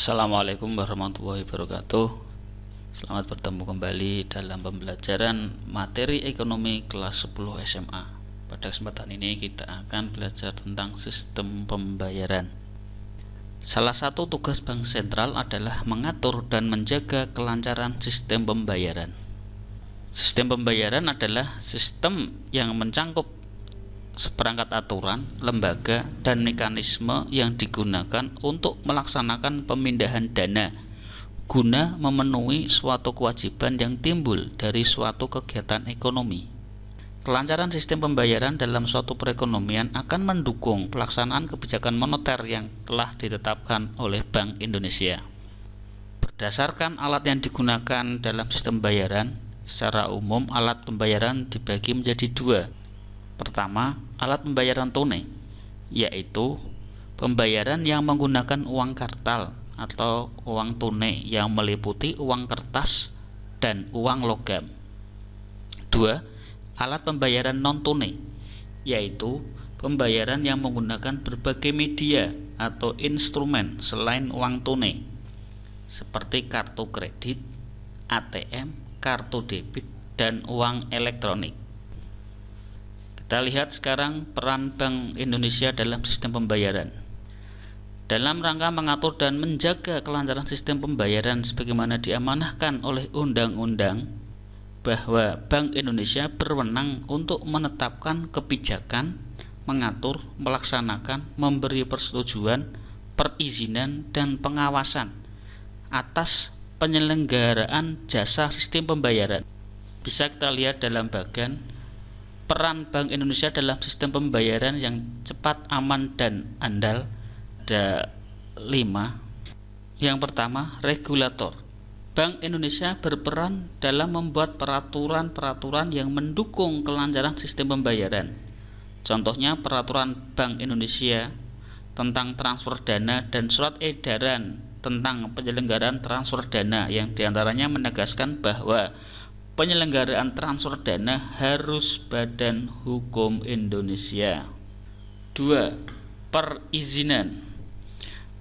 Assalamualaikum warahmatullahi wabarakatuh. Selamat bertemu kembali dalam pembelajaran materi ekonomi kelas 10 SMA. Pada kesempatan ini kita akan belajar tentang sistem pembayaran. Salah satu tugas bank sentral adalah mengatur dan menjaga kelancaran sistem pembayaran. Sistem pembayaran adalah sistem yang mencangkup seperangkat aturan, lembaga, dan mekanisme yang digunakan untuk melaksanakan pemindahan dana guna memenuhi suatu kewajiban yang timbul dari suatu kegiatan ekonomi. Kelancaran sistem pembayaran dalam suatu perekonomian akan mendukung pelaksanaan kebijakan moneter yang telah ditetapkan oleh Bank Indonesia. Berdasarkan alat yang digunakan dalam sistem pembayaran, secara umum alat pembayaran dibagi menjadi dua. Pertama, alat pembayaran tunai, yaitu pembayaran yang menggunakan uang kartal atau uang tunai yang meliputi uang kertas dan uang logam. Dua, alat pembayaran non tunai, yaitu pembayaran yang menggunakan berbagai media atau instrumen selain uang tunai, seperti kartu kredit, ATM, kartu debit, dan uang elektronik. Kita lihat sekarang peran Bank Indonesia dalam sistem pembayaran. Dalam rangka mengatur dan menjaga kelancaran sistem pembayaran sebagaimana diamanahkan oleh undang-undang, bahwa Bank Indonesia berwenang untuk menetapkan kebijakan, mengatur, melaksanakan, memberi persetujuan, perizinan, dan pengawasan atas penyelenggaraan jasa sistem pembayaran. Bisa kita lihat dalam bagian peran Bank Indonesia dalam sistem pembayaran yang cepat, aman, dan andal. Ada 5. Yang pertama, regulator. Bank Indonesia berperan dalam membuat peraturan-peraturan yang mendukung kelancaran sistem pembayaran. Contohnya peraturan Bank Indonesia tentang transfer dana dan surat edaran tentang penyelenggaraan transfer dana yang diantaranya menegaskan bahwa penyelenggaraan transfer dana harus Badan Hukum Indonesia. 2. Perizinan.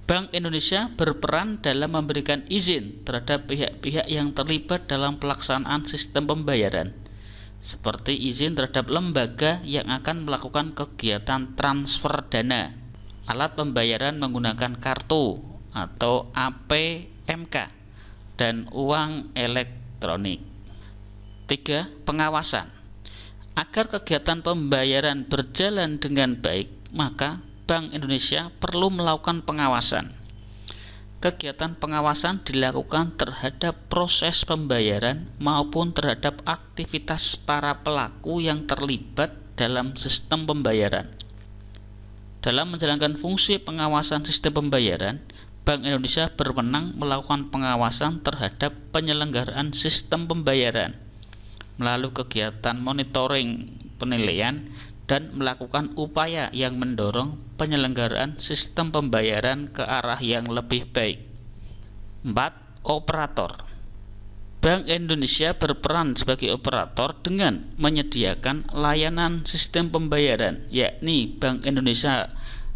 Bank Indonesia berperan dalam memberikan izin terhadap pihak-pihak yang terlibat dalam pelaksanaan sistem pembayaran, seperti izin terhadap lembaga yang akan melakukan kegiatan transfer dana, alat pembayaran menggunakan kartu atau APMK, dan uang elektronik. 3. Pengawasan. Agar kegiatan pembayaran berjalan dengan baik, maka Bank Indonesia perlu melakukan pengawasan. Kegiatan pengawasan dilakukan terhadap proses pembayaran maupun terhadap aktivitas para pelaku yang terlibat dalam sistem pembayaran. Dalam menjalankan fungsi pengawasan sistem pembayaran, Bank Indonesia berwenang melakukan pengawasan terhadap penyelenggaraan sistem pembayaran melalui kegiatan monitoring, penilaian, dan melakukan upaya yang mendorong penyelenggaraan sistem pembayaran ke arah yang lebih baik. 4. Operator. Bank Indonesia berperan sebagai operator dengan menyediakan layanan sistem pembayaran, yakni Bank Indonesia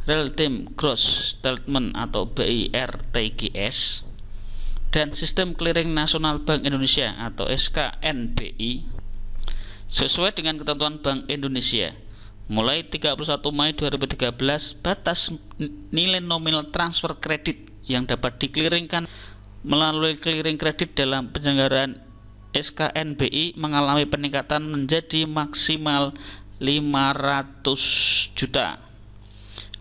Real Time Gross Settlement atau BIRTGS, dan Sistem Clearing Nasional Bank Indonesia atau SKNBI sesuai dengan ketentuan Bank Indonesia. Mulai 31 Mei 2013, batas nilai nominal transfer kredit yang dapat dikliringkan melalui clearing kredit dalam penyelenggaraan SKNBI mengalami peningkatan menjadi maksimal 500 juta.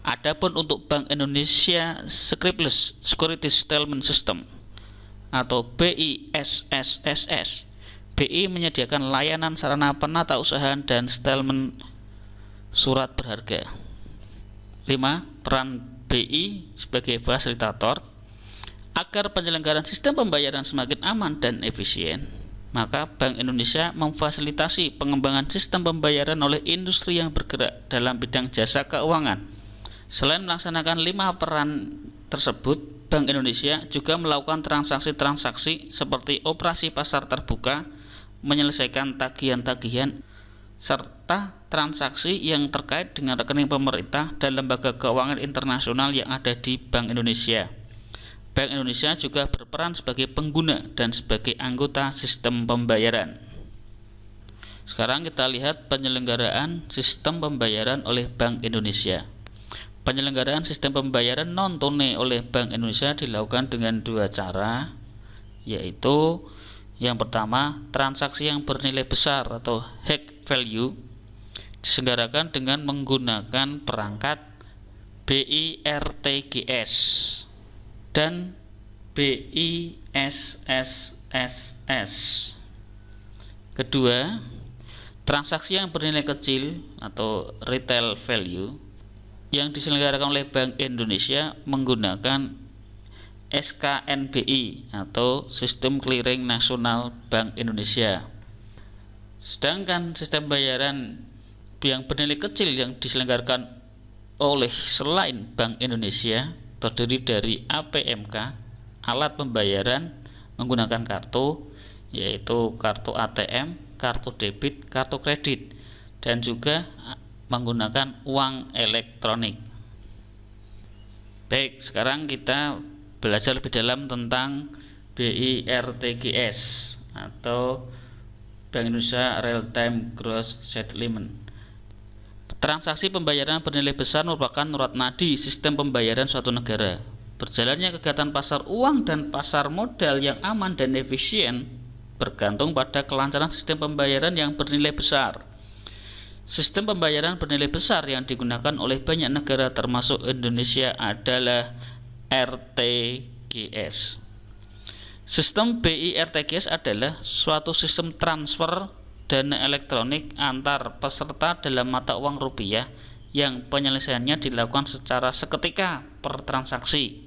Adapun untuk Bank Indonesia Securities Settlement System atau BISSSS, BI menyediakan layanan sarana penata usahaan dan settlement surat berharga. 5. Peran BI sebagai fasilitator. Agar penyelenggaraan sistem pembayaran semakin aman dan efisien, maka Bank Indonesia memfasilitasi pengembangan sistem pembayaran oleh industri yang bergerak dalam bidang jasa keuangan. Selain melaksanakan 5 peran tersebut, Bank Indonesia juga melakukan transaksi-transaksi seperti operasi pasar terbuka, menyelesaikan tagihan-tagihan, serta transaksi yang terkait dengan rekening pemerintah dan lembaga keuangan internasional yang ada di Bank Indonesia. Bank Indonesia juga berperan sebagai pengguna dan sebagai anggota sistem pembayaran. Sekarang kita lihat penyelenggaraan sistem pembayaran oleh Bank Indonesia. Penyelenggaraan sistem pembayaran non-tunai oleh Bank Indonesia dilakukan dengan dua cara, yaitu yang pertama, transaksi yang bernilai besar atau high value diselenggarakan dengan menggunakan perangkat BIRTGS dan BISSSS. Kedua, transaksi yang bernilai kecil atau retail value yang diselenggarakan oleh Bank Indonesia menggunakan SKNBI atau Sistem Clearing Nasional Bank Indonesia. Sedangkan sistem pembayaran yang bernilai kecil yang diselenggarakan oleh selain Bank Indonesia terdiri dari APMK, alat pembayaran menggunakan kartu, yaitu kartu ATM, kartu debit, kartu kredit, dan juga menggunakan uang elektronik. Baik, sekarang kita belajar lebih dalam tentang BIRTGS atau Bank Indonesia Real Time Gross Settlement. Transaksi pembayaran bernilai besar merupakan urat nadi sistem pembayaran suatu negara. Berjalannya kegiatan pasar uang dan pasar modal yang aman dan efisien bergantung pada kelancaran sistem pembayaran yang bernilai besar. Sistem pembayaran bernilai besar yang digunakan oleh banyak negara termasuk Indonesia adalah RTGS. Sistem BIRTGS adalah suatu sistem transfer dana elektronik antar peserta dalam mata uang rupiah yang penyelesaiannya dilakukan secara seketika per transaksi.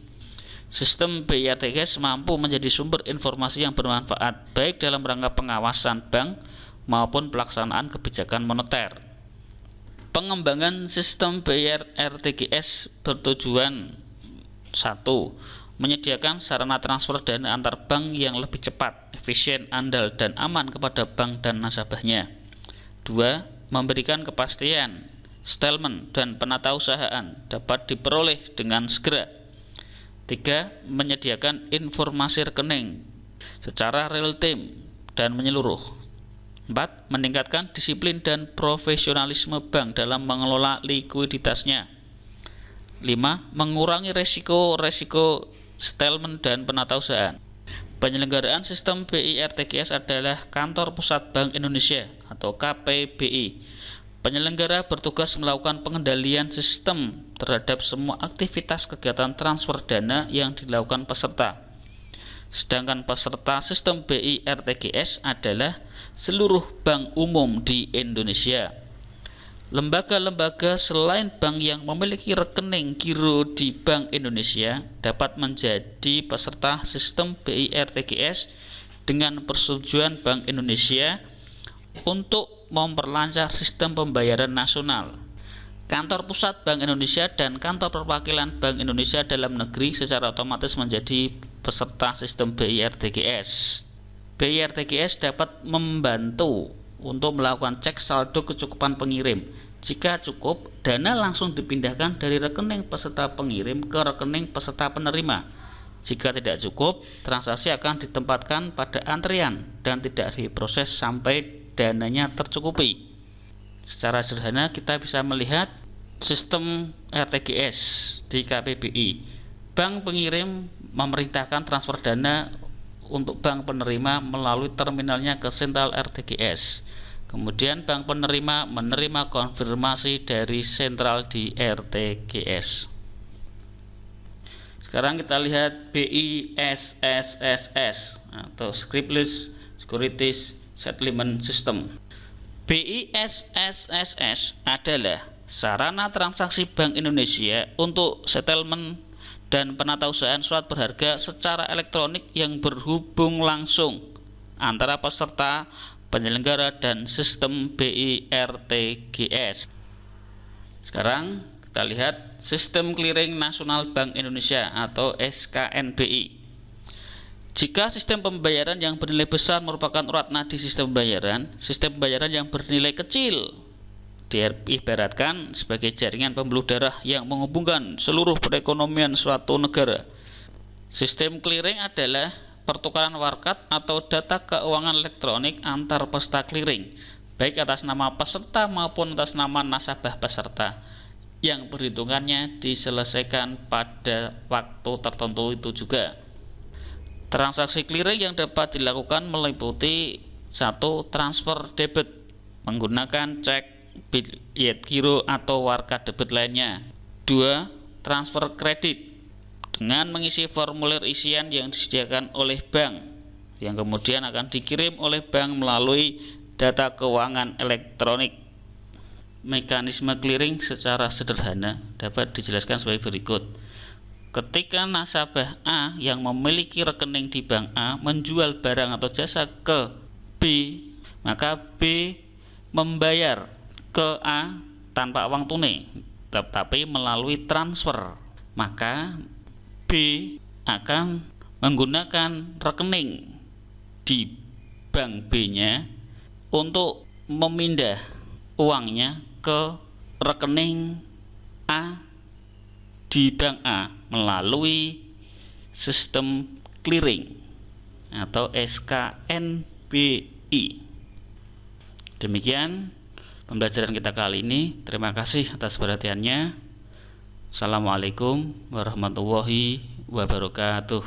Sistem BIRTGS mampu menjadi sumber informasi yang bermanfaat baik dalam rangka pengawasan bank maupun pelaksanaan kebijakan moneter. Pengembangan sistem BIRTGS bertujuan 1. Menyediakan sarana transfer dana antar bank yang lebih cepat, efisien, andal, dan aman kepada bank dan nasabahnya. 2. Memberikan kepastian, settlement, dan penatausahaan dapat diperoleh dengan segera. 3. Menyediakan informasi rekening secara real time dan menyeluruh. 4. Meningkatkan disiplin dan profesionalisme bank dalam mengelola likuiditasnya. 5. Mengurangi resiko settlement dan penatausahaan. Penyelenggaraan sistem BIRTGS adalah Kantor Pusat Bank Indonesia atau KPBI. Penyelenggara bertugas melakukan pengendalian sistem terhadap semua aktivitas kegiatan transfer dana yang dilakukan peserta. Sedangkan peserta sistem BIRTGS adalah seluruh bank umum di Indonesia. Lembaga-lembaga selain bank yang memiliki rekening giro di Bank Indonesia dapat menjadi peserta sistem BIRTGS dengan persetujuan Bank Indonesia untuk memperlancar sistem pembayaran nasional. Kantor Pusat Bank Indonesia dan Kantor Perwakilan Bank Indonesia dalam negeri secara otomatis menjadi peserta sistem BIRTGS. BIRTGS dapat membantu untuk melakukan cek saldo kecukupan pengirim. Jika cukup, dana langsung dipindahkan dari rekening peserta pengirim ke rekening peserta penerima. Jika tidak cukup, transaksi akan ditempatkan pada antrian dan tidak diproses sampai dananya tercukupi. Secara sederhana kita bisa melihat sistem RTGS di KPBI. Bank pengirim memerintahkan transfer dana untuk bank penerima melalui terminalnya ke sentral RTGS. Kemudian bank penerima menerima konfirmasi dari sentral di RTGS. Sekarang kita lihat BISSSS atau Scriptless Securities Settlement System. BISSSS adalah sarana transaksi Bank Indonesia untuk settlement dan penatausahaan surat berharga secara elektronik yang berhubung langsung antara peserta, penyelenggara, dan sistem BIRTGS. Sekarang kita lihat Sistem Clearing Nasional Bank Indonesia atau SKNBI. Jika sistem pembayaran yang bernilai besar merupakan urat nadi sistem pembayaran yang bernilai kecil diibaratkan sebagai jaringan pembuluh darah yang menghubungkan seluruh perekonomian suatu negara. Sistem clearing adalah pertukaran warkat atau data keuangan elektronik antar peserta clearing, baik atas nama peserta maupun atas nama nasabah peserta, yang perhitungannya diselesaikan pada waktu tertentu itu juga. Transaksi clearing yang dapat dilakukan meliputi 1. Transfer debit menggunakan cek, billet giro atau warkat debit lainnya. 2. Transfer kredit dengan mengisi formulir isian yang disediakan oleh bank, yang kemudian akan dikirim oleh bank melalui data keuangan elektronik. Mekanisme clearing secara sederhana dapat dijelaskan sebagai berikut. Ketika nasabah A yang memiliki rekening di bank A menjual barang atau jasa ke B, maka B membayar ke A tanpa uang tunai, tetapi melalui transfer. Maka B akan menggunakan rekening di bank B-nya untuk memindah uangnya ke rekening A di bank A melalui sistem clearing atau SKNBI. Demikian pembelajaran kita kali ini. Terima kasih atas perhatiannya. Assalamualaikum warahmatullahi wabarakatuh.